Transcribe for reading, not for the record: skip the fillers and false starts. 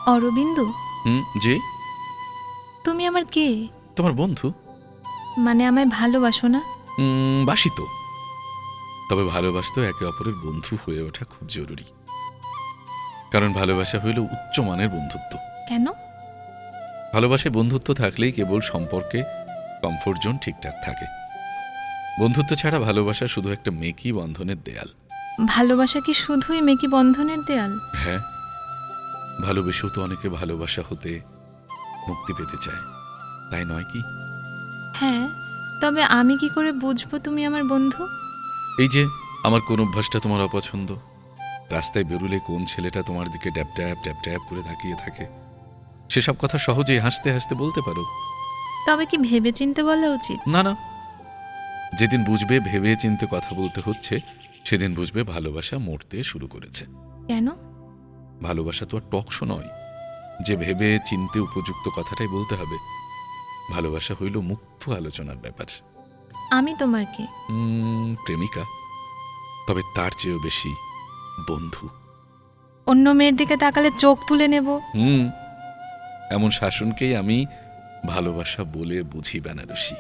অরবিন্দ, জি। তুমি আমার কে? তোমার বন্ধু। মানে আমায় ভালোবাসো না? বাসি তো, তবে ভালোবাসতেও একে অপরের বন্ধু হয়ে ওঠা খুব জরুরি। কারণ ভালোবাসা হইল উচ্চমানের বন্ধুত্ব। কেন? ভালোবাসায় বন্ধুত্ব থাকলেই কেবল সম্পর্কে কমফোর্ট জোন ঠিকঠাক থাকে। বন্ধুত্ব ছাড়া ভালোবাসা শুধু একটা মেকি বন্ধনের দেয়াল। ভালোবাসা কি শুধুই মেকি বন্ধনের দেয়াল? হ্যাঁ, ভালোবেসেও তো অনেকে ভালোবাসা হতে মুক্তি পেতে চায়, তাই নয় কি? হ্যাঁ, তবে আমি কি করে বুঝবো তুমি আমার বন্ধু? এই যে আমার কোন অভ্যাসটা তোমার অপছন্দ, রাস্তায় বেরুলে কোন ছেলেটা তোমার দিকে ড্যাপ ড্যাপ ড্যাপ ড্যাপ করে তাকিয়ে থাকে, সেসব কথা সহজেই হাসতে হাসতে বলতে পারো। তবে কি ভেবে চিনতে বলা উচিত? না না, যেদিন বুঝবে ভেবে চিনতে কথা বলতে হচ্ছে, সেদিন বুঝবে ভালোবাসা মরতে শুরু করেছে। কেন? ভালোবাসা তো আর টকশো নয় যে ভেবে চিনতে উপযুক্ত কথাটাই বলতে হবে। ভালোবাসা হইল মুক্ত আলোচনার ব্যাপার। আমি তোমার কে? প্রেমিকা, তবে তার চেয়েও বেশি বন্ধু। অন্য মেয়ের দিকে তাকালে চোখ তুলে নেব। এমন শাসনকেই আমি ভালোবাসা বলে বুঝি বেনারসি।